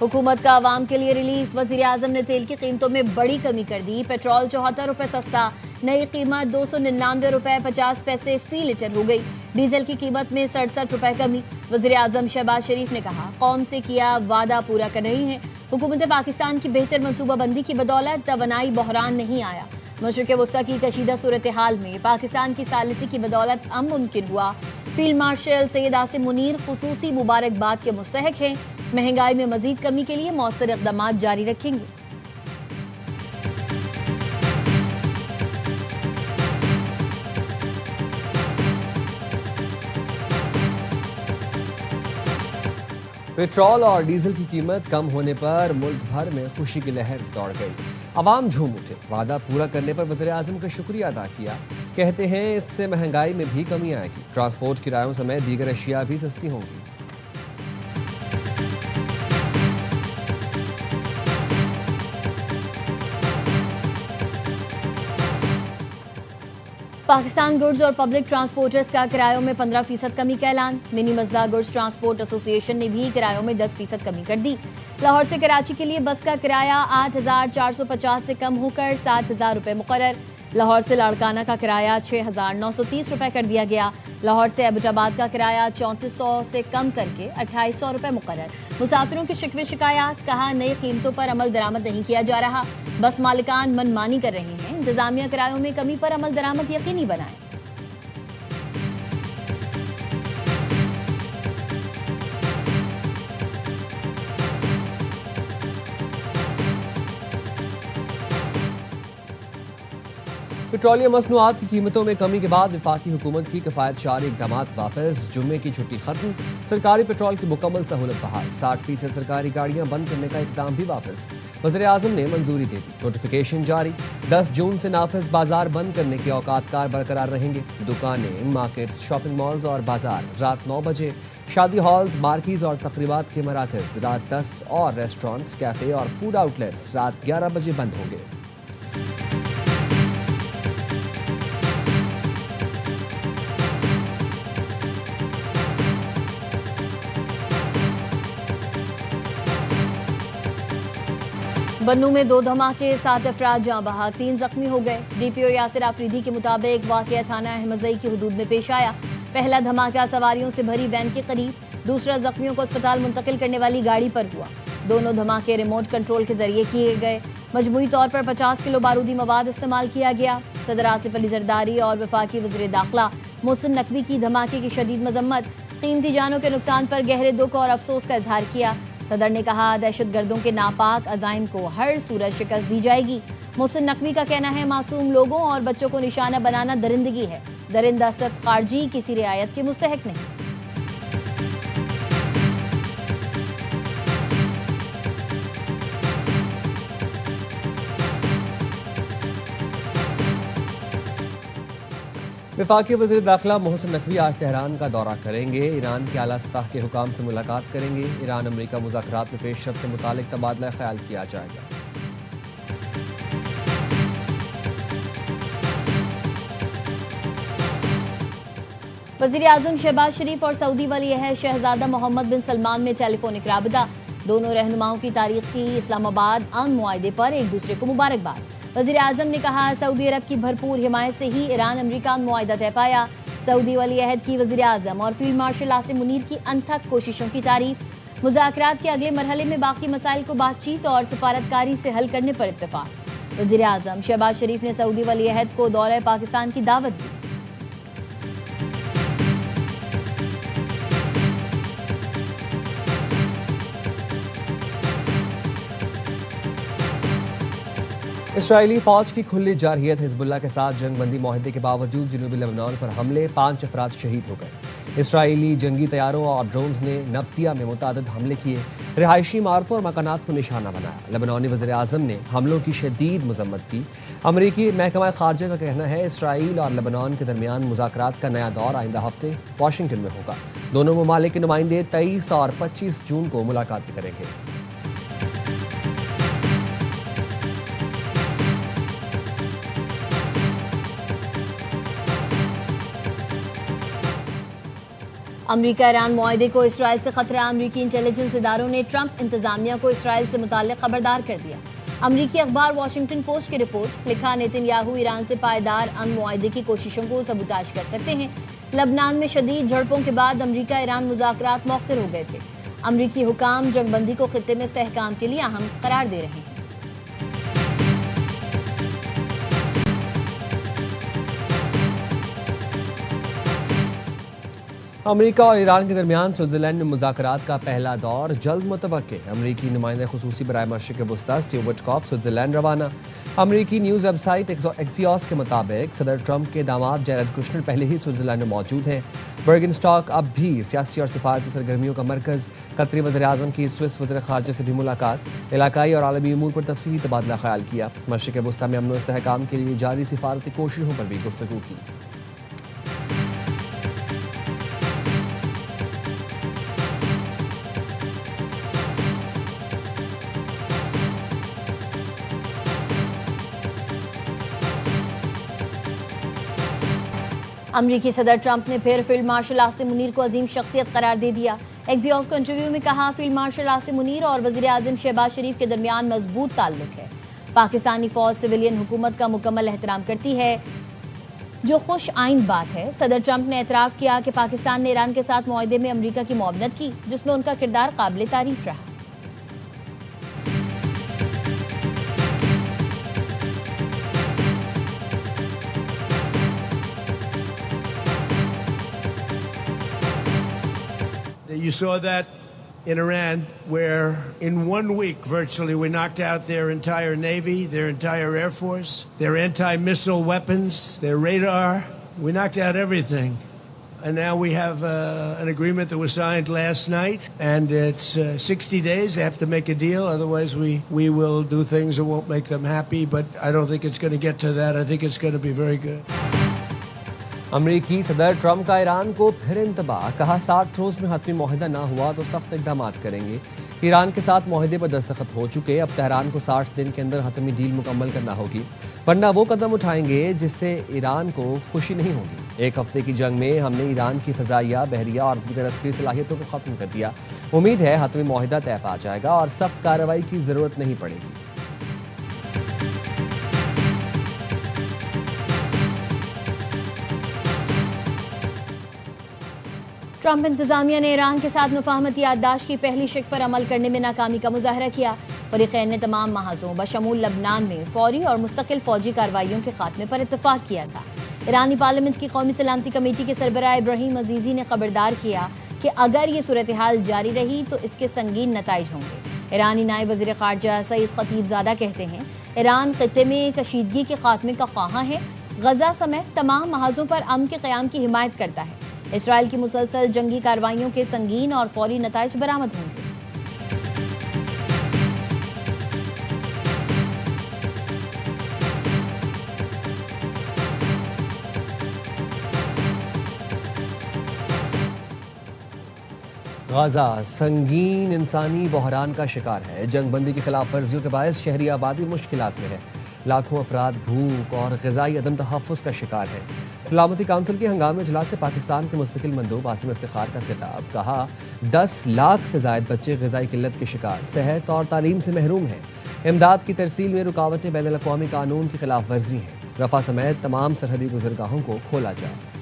हुकूमत का आवाम के लिए रिलीफ। वजीर आजम ने तेल की कीमतों में बड़ी कमी कर दी। पेट्रोल 74 रुपए सस्ता, नई कीमत 299 रुपए 50 पैसे फी लीटर हो गई। डीजल की कीमत में 67 रुपए कमी। वजीर आजम शहबाज शरीफ ने कहा, कौम से किया वादा पूरा कर रही है। हुकूमत पाकिस्तान की बेहतर मनसूबाबंदी की बदौलत तवानाई बहरान नहीं आया। मशरिक़ वस्ता की कशीदा सूरत हाल में पाकिस्तान की सालिसी की बदौलत अमन मुमकिन हुआ। फील्ड मार्शल सैयद आसिम मुनीर खुसूसी मुबारकबाद के मुस्तहक हैं। महंगाई में मजीद कमी के लिए मौसर इक़दामात जारी रखेंगे। पेट्रोल और डीजल की कीमत कम होने पर मुल्क भर में खुशी की लहर दौड़ गई। अवाम झूम उठे। वादा पूरा करने पर वज़ीर आज़म का शुक्रिया अदा किया। कहते हैं इससे महंगाई में भी कमी आएगी। ट्रांसपोर्ट किरायों समेत दीगर अशिया भी सस्ती होंगी। पाकिस्तान गुड्स और पब्लिक ट्रांसपोर्टर्स का किरायों में 15% कमी का ऐलान। मिनी मजदा गुड्स ट्रांसपोर्ट एसोसिएशन ने भी किरायों में 10% कमी कर दी। लाहौर से कराची के लिए बस का किराया 8,450 से कम होकर 7,000 रुपये मुकर्रर। लाहौर से लाड़काना का किराया 6,930 रुपये कर दिया गया। लाहौर से एबटाबाद का किराया 3400 से कम करके 2800 रुपये मुकर्रर। मुसाफिरों की शिकवे शिकायत, कहा नई कीमतों पर अमल दरामद नहीं किया जा रहा। बस मालिकान मनमानी कर रहे हैं। इंतजामिया किरायों में कमी पर अमल दरामद यकीनी बनाए। पेट्रोलियम मसनूआत की कीमतों में कमी के बाद वफाकी हुकूमत की कफायत शारी इकदाम वापस। जुम्मे की छुट्टी खत्म। सरकारी पेट्रोल की मुकम्मल सहूलत बहाल। 60% सरकारी गाड़ियां बंद करने का इकदाम भी वापस। वज़ीर आज़म ने मंजूरी दे दी। नोटिफिकेशन जारी। 10 जून से नाफिज बाजार बंद करने के औकातकार बरकरार रहेंगे। दुकानें, मार्केट, शॉपिंग मॉल्स और बाजार रात 9 बजे। शादी हॉल्स, मार्कीज और तकरीबात के मराकज़ रात 10 और रेस्टोरेंट्स, कैफे और फूड आउटलेट्स रात 11 बजे बंद होंगे। बन्नू में 2 धमाके, 7 अफराद जाँ बहक, 3 जख्मी हो गए। डीपीओ यासिर आफरीदी के मुताबिक वाक़या थाना अहमदई की हदूद में पेश आया। पहला धमाका सवारियों से भरी वैन के करीब, दूसरा जख्मियों को अस्पताल मुंतकिल करने वाली गाड़ी पर हुआ। दोनों धमाके रिमोट कंट्रोल के जरिए किए गए। मजमूई तौर पर 50 किलो बारूदी मवाद इस्तेमाल किया गया। सदर आसिफ अली जरदारी और वफाकी वज़ीर दाखिला मोहसिन नकवी की धमाके की शदीद मजम्मत, कीमती जानों के नुकसान पर गहरे दुख और अफसोस का इजहार किया। सदर ने कहा, दहशत गर्दों के नापाक अजाइम को हर सूरत शिकस्त दी जाएगी। मोहसिन नकवी का कहना है, मासूम लोगों और बच्चों को निशाना बनाना दरिंदगी है। दरिंदा सिर्फ खारजी किसी रियायत के मुस्तहक नहीं। वफाकी वज़ीर दाखिला मोहसिन नकवी आज तेहरान का दौरा करेंगे। ईरान के आला सतह के हुकाम से मुलाकात करेंगे। ईरान अमरीका मुज़ाकरात में पेशरफ्त से मुतालिक तबादला ख्याल किया जाएगा। वज़ीर आज़म शहबाज शरीफ और सऊदी वली अहद शहजादा मोहम्मद बिन सलमान में टेलीफोनिक राबता। दोनों रहनुमाओं की तारीखी इस्लामाबाद अमन मुआहदे पर एक दूसरे को मुबारकबाद। वज़ीर आज़म ने कहा, सऊदी अरब की भरपूर हिमायत से ही ईरान अमरीका मुआहदा तय पाया। सऊदी वली अहद की वज़ीर आज़म और फील्ड मार्शल आसिम मुनीर की अनथक कोशिशों की तारीफ। मुज़ाकरात के अगले मरहले में बाकी मसाइल को बातचीत और सफारतकारी से हल करने पर इत्तेफाक। वज़ीर आज़म शहबाज शरीफ ने सऊदी वली अहद को दौरे पाकिस्तान की दावत दी। इसराइली फौज की खुली जारहियत। हिजबुल्लाह के साथ जंगबंदी मुआहदे के बावजूद जनूबी लेबनान पर हमले, 5 अफराद शहीद हो गए। इसराइली जंगी तैयारों और ड्रोन्स ने नब्तिया में मुतादिद हमले किए, रिहायशी इमारतों और मकानात को निशाना बनाया। लेबनानी वज़ीर आज़म ने हमलों की शदीद मजम्मत की। अमरीकी महकमा खारजा का कहना है, इसराइल और लेबनान के दरमियान मुज़ाकरात का नया दौर आइंदा हफ्ते वाशिंगटन में होगा। दोनों ममालिक के नुमाइंदे 23 और 25 जून को मुलाकात भी करेंगे। अमरीका ईरान मुआहदे को इसराइल से खतरा। अमरीकी इंटेलिजेंस इदारों ने ट्रंप इंतजामिया को इसराइल से मुताल्लिक खबरदार कर दिया। अमरीकी अखबार वॉशिंगटन पोस्ट की रिपोर्ट, लिखा नेतन्याहू ईरान से पायदार अमन मुआहदे की कोशिशों को सबूताज कर सकते हैं। लबनान में शदीद झड़पों के बाद अमरीका ईरान मुज़ाकरात मौखर हो गए थे। अमरीकी हुकाम जंगबंदी को खित्ते में इस्तेहकाम के लिए अहम करार दे रहे हैं। अमेरिका और ईरान के दरमियान स्विट्जरलैंड में मुज़ाकरात का पहला दौर जल्द मुतवक्के। अमरीकी नुमाइंदा खुसूसी बराए मशरिक़ वस्ता स्टीव विटकॉफ स्विट्जरलैंड रवाना। अमरीकी न्यूज़ वेबसाइट एक्सियोस के मुताबिक सदर ट्रंप के दामाद जैरेड कुशनर पहले ही स्विट्जरलैंड में मौजूद हैं। बर्गनस्टॉक अब भी सियासी और सिफारती सरगर्मियों का मरकज़। कतरी वज़ीर-ए-आज़म की स्विस वज़ीर ख़ारजा से भी मुलाकात। इलाकाई और आलमी अमूर पर तफसीली तबादला ख्याल किया। मशरिक़ वस्ता में अमन व इस्तेहकाम के लिए जारी सिफारती कोशिशों पर भी गुफ्तगू की। अमरीकी सदर ट्रंप ने फिर फील्ड मार्शल आसिम मुनीर को अजीम शख्सियत करार दे दिया। एक्सियोस को इंटरव्यू में कहा, फील्ड मार्शल आसिम मुनीर और वज़ीर आज़म शहबाज शरीफ के दरमियान मजबूत ताल्लुक है। पाकिस्तानी फौज सिविलियन हुकूमत का मुकम्मल एहतराम करती है, जो खुश आइंद बात है। सदर ट्रंप ने एतराफ़ किया कि पाकिस्तान ने ईरान के साथ मुआहदे में अमरीका की मुआवनत की, जिसमें उनका किरदार काबिल तारीफ रहा। You saw that in Iran, where in 1 week, virtually, we knocked out their entire Navy, their entire Air Force, their anti-missile weapons, their radar. We knocked out everything. And now we have an agreement that was signed last night, and it's 60 days. They have to make a deal, otherwise we will do things that won't make them happy, but I don't think it's going to get to that. I think it's going to be very good. अमरीकी सदर Trump का Iran को फिर इंतबाह। कहा, 60 रोज में हतमी मुआहदा ना हुआ तो सख्त इक़दाम करेंगे। ईरान के साथ मुआहदे पर दस्तखत हो चुके, अब तेहरान को 60 दिन के अंदर हतमी डील मुकम्मल करना होगी, वरना वो कदम उठाएंगे जिससे ईरान को खुशी नहीं होगी। 1 हफ्ते की जंग में हमने ईरान की फ़ज़ाइया, बहरिया और दीगर अस्करी सलाहियतों को ख़त्म कर दिया। उम्मीद है हतमी मुआहदा तय पा जाएगा और सख्त कार्रवाई की ज़रूरत नहीं पड़ेगी। ट्रंप इंतजामिया ने ईरान के साथ मुफाहमती याददाश्त की पहली शिक पर अमल करने में नाकामी का मुजाहरा किया। फरीक़ैन ने तमाम महाज़ों बशमूल लबनान में फौरी और मुस्तकिल फौजी कार्रवाइयों के खात्मे पर इत्तफाक किया था। ईरानी पार्लियामेंट की कौमी सलामती कमेटी के सरबराह इब्राहिम अजीज़ी ने खबरदार किया कि अगर ये सूरत हाल जारी रही तो इसके संगीन नताइज होंगे। ईरानी नायब वज़ीर ख़ारजा सईद खतीबज़ादा कहते हैं, ईरान ख़ित्ते में कशीदगी के खात्मे का ख्वाहां है, गजा समेत तमाम महाज़ों पर अमन के क़याम की हिमायत करता है। इसराइल की मुसलसल जंगी कार्रवाइयों के संगीन और फौरी नताइज बरामद होंगे। गाजा संगीन इंसानी बहरान का शिकार है। जंगबंदी की खिलाफ वर्जियों के बायस शहरी आबादी मुश्किलात में है। लाखों अफराद भूख और ग़िज़ाई अदम तहफ़्फ़ुज़ का शिकार है। सलामती काउंसिल के हंगामी इजलास से पाकिस्तान के मुस्तकिल मंदूब आसिम इफ्तिखार का खिताब। कहा, 10 लाख से ज़ायद बच्चे ग़िज़ाई किल्लत के शिकार, सेहत और तालीम से महरूम हैं। इमदाद की तरसील में रुकावटें बैनुल-अक़वामी कानून की खिलाफ वर्जी हैं। रफ़ा समेत तमाम सरहदी गुज़रगाहों को खोला जाए।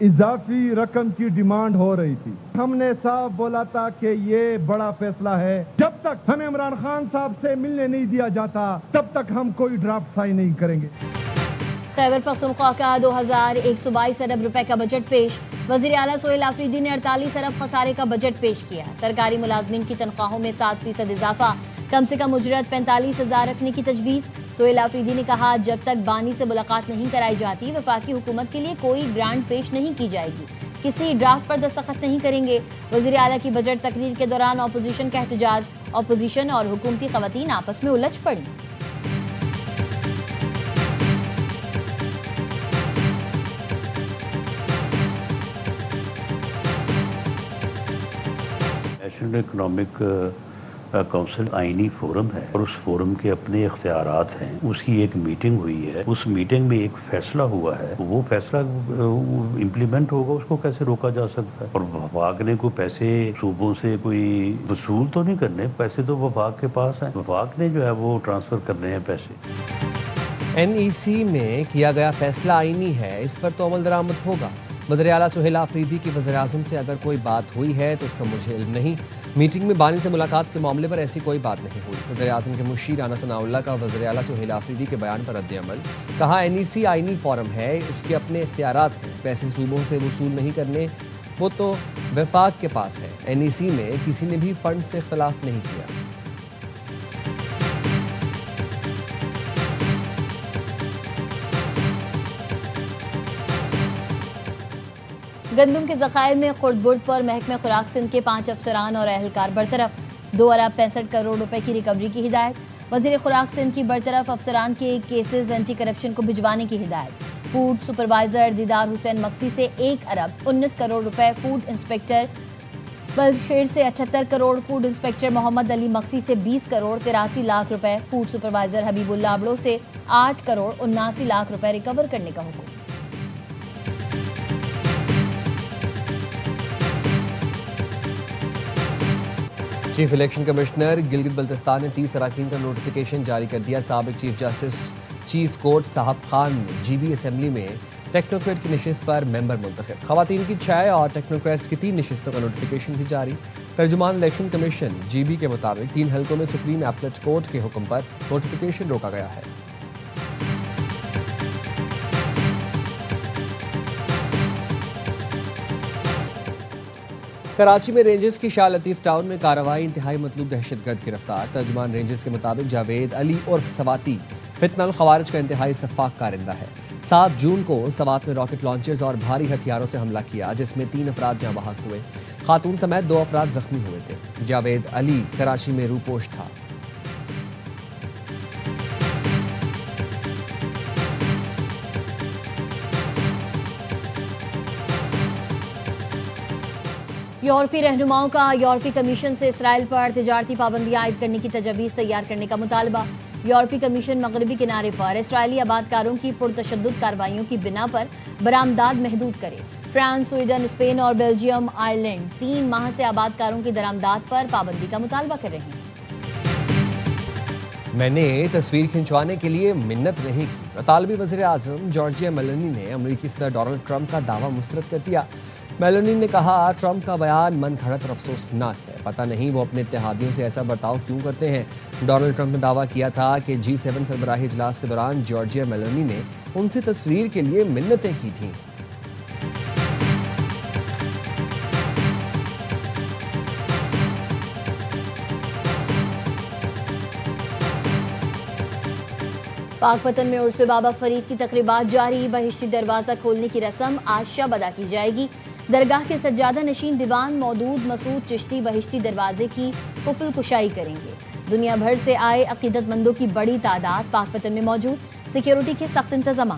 इजाफी रकम की डिमांड हो रही थी। हमने साफ बोला था कि ये बड़ा फैसला है, जब तक हमें इमरान खान साहब से मिलने नहीं दिया जाता तब तक हम कोई ड्राफ्ट साइन नहीं करेंगे। खैबर पख्तूनख्वा का 2122 अरब रुपए का बजट पेश। वज़ीर आला सोहेल आफरीदी ने 48 अरब खसारे का बजट पेश किया। सरकारी मुलाजमीन की तनख्वाहों में 7% इजाफा, कम से कम उजरत 45,000 रखने की तजवीज़। सोहेल आफरीदी ने कहा, जब तक बानी से मुलाकात नहीं कराई जाती वफाकी हुकूमत के लिए कोई ग्रांट पेश नहीं की जाएगी, किसी ड्राफ्ट पर दस्तखत नहीं करेंगे। वज़ीर आला की बजट तकरीर के दौरान अपोजिशन का एहतजाज, अपोजिशन और हुकूमती ख़वातीन आपस में उलझ पड़ी। नेशनल इकोनॉमिक काउंसिल आईनी फोरम है और उस फोरम के अपने इख्तियारात हैं। उसकी एक मीटिंग हुई है, उस मीटिंग में एक फैसला हुआ है, वो फैसला इम्प्लीमेंट होगा, उसको कैसे रोका जा सकता है। और वफाक ने कोई पैसे सूबों से कोई वसूल तो नहीं करने, पैसे तो वफाक के पास हैं, वफाक ने जो है वो ट्रांसफर करने हैं पैसे। एनईसी में किया गया फैसला आईनी है, इस पर तो अमल दरामद होगा। वज़ीर आला सुहेल आफरीदी की वज़ीर आज़म से अगर कोई बात हुई है तो उसका मुझे इल्म नहीं। मीटिंग में बानी से मुलाकात के मामले पर ऐसी कोई बात नहीं हुई। वज़ीर आज़म के मुशीर राना सनाउल्लाह का वज़ीर आला सुहेल आफरीदी के बयान पर रद्द-ए-अमल। कहा एनईसी आईनी फोरम है, उसके अपने इख्तियारात हैं, पैसे सूबों से वसूल नहीं करने, वो तो वफाक के पास है। एनईसी में किसी ने भी फंड से इख्तलाफ नहीं किया। गंदम के ज़खायर में खुर्द-बुर्द पर महकमे खुराक सिंध के 5 अफसरान और अहलकार बरतरफ। 2 अरब 65 करोड़ रुपए की रिकवरी की हिदायत। वज़ीर खुराक सिंध की बरतरफ अफसरान के केसेस एंटी करप्शन को भिजवाने की हिदायत। फूड सुपरवाइजर दीदार हुसैन मक्सी से 1 अरब 19 करोड़ रुपए, फूड इंस्पेक्टर बलशेर से 78 करोड़, फूड इंस्पेक्टर मोहम्मद अली मक्सी से 20 करोड़ 83 लाख रुपए, फूड सुपरवाइजर हबीबुल्लाह अबड़ो से 8 करोड़ 79 लाख रुपए रिकवर करने का हुक्म। Chief election commissioner Gilgit Baltistan ने 30 अरकान का नोटिफिकेशन जारी कर दिया। साबिक चीफ जस्टिस चीफ कोर्ट साहब खान ने जीबी असेंबली में टेक्नोक्रेट की नशिस्त पर मेंबर मुंतखब। खवातीन की 6 और टेक्नोक्रेट्स की 3 नशिस्तों का नोटिफिकेशन भी जारी। तर्जुमान इलेक्शन कमीशन जीबी के मुताबिक 3 हलकों में सुप्रीम एपलेट कोर्ट के हुक्म पर नोटिफिकेशन रोका गया है। कराची में रेंजर्स की शाह लतीफ टाउन में कार्रवाई, इंतहाई मतलूब दहशतगर्द गिरफ्तार। तर्जुमान रेंजर्स के मुताबिक जावेद अली उर्फ सवाती फितनल खवारिज का इंतहाई सफाक कारिंदा है। 7 जून को सवात में रॉकेट लॉन्चर्स और भारी हथियारों से हमला किया, जिसमें 3 अफराद जाँ बहक हुए। खातून समेत 2 अफराद जख्मी हुए थे। जावेद अली कराची में रूपोश था। यूरोपीय रहनुमाओं का यूरोपीय कमीशन से इसराइल पर तिजारती पाबंदियां आयद करने की तजवीज़ तैयार करने का मुतालबा। यूरोपीय कमीशन मगरबी किनारे पर इसराइली आबादकारों की पुरतशद्दुद कार्रवाइयों की बिना पर बरामदात महदूद करे। फ्रांस, स्वीडन, स्पेन और बेल्जियम, आयरलैंड 3 माह से आबादकारों की दरामदात पर पाबंदी का मुतालबा कर रहे हैं। मैंने तस्वीर खिंचवाने के लिए मिन्नत नहीं की। इतालवी वज़ीर आज़म जॉर्जिया मेलोनी ने अमेरिकी सदर डोनाल्ड ट्रंप का दावा मुस्तरद कर दिया। मेलोनी ने कहा, ट्रंप का बयान मन घड़त और अफसोसनाक है। पता नहीं वो अपने इत्तेहादियों से ऐसा बर्ताव क्यों करते हैं। डोनाल्ड ट्रंप ने दावा किया था कि G7 सरबराही इजलास के दौरान जॉर्जिया मेलोनी ने उनसे तस्वीर के लिए मिन्नतें की थीं। पाकपतन में उर्स बाबा फरीद की तकरीबात जारी। बहिश्ती दरवाज़ा खोलने की रस्म आज शब अदा की जाएगी। दरगाह के सज्जादा नशीन दीवान मौदूद मसूद चिश्ती बहिश्ती दरवाजे की कुफल कुशाई करेंगे। दुनिया भर से आए अकीदतमंदों की बड़ी तादाद पाकपतन में मौजूद। सिक्योरिटी के सख्त इंतजाम।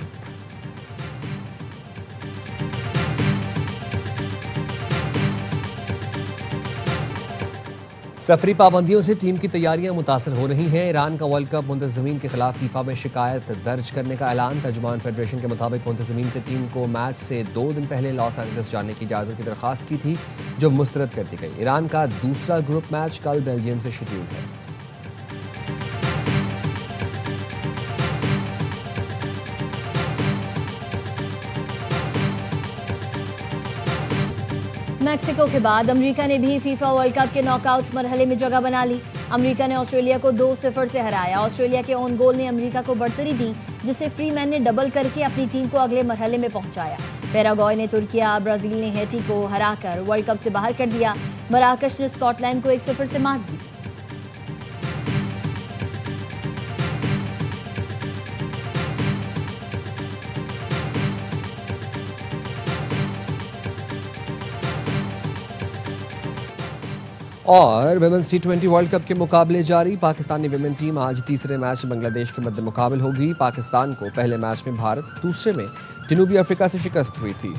सफरी पाबंदियों से टीम की तैयारियां मुतासर हो रही हैं। ईरान का वर्ल्ड कप मुंतज़मीन के खिलाफ फीफा में शिकायत दर्ज करने का ऐलान। तर्जुमान फेडरेशन के मुताबिक मुंतज़मीन से टीम को मैच से 2 दिन पहले लॉस एंजलिस जाने की इजाज़त की दरख्वास्त की थी, जो मुस्तरद कर दी गई। ईरान का दूसरा ग्रुप मैच कल बेल्जियम से शेड्यूल है। मैक्सिको के बाद अमेरिका ने भी फीफा वर्ल्ड कप के नॉकआउट मरहले में जगह बना ली। अमेरिका ने ऑस्ट्रेलिया को 2-0 से हराया। ऑस्ट्रेलिया के ओन गोल ने अमेरिका को बढ़तरी दी, जिसे फ्रीमैन ने डबल करके अपनी टीम को अगले मरहले में पहुंचाया। पैराग्वे ने तुर्किया, ब्राजील ने हैटी को हराकर वर्ल्ड कप से बाहर कर दिया। मराकश ने स्कॉटलैंड को 1-0 से मात दी। और विमेंस T20 वर्ल्ड कप के मुकाबले जारी। पाकिस्तानी विमेन टीम आज तीसरे मैच में बांग्लादेश के मद्दे मुकाबल होगी। पाकिस्तान को पहले मैच में भारत, दूसरे में जनूबी अफ्रीका से शिकस्त हुई थी।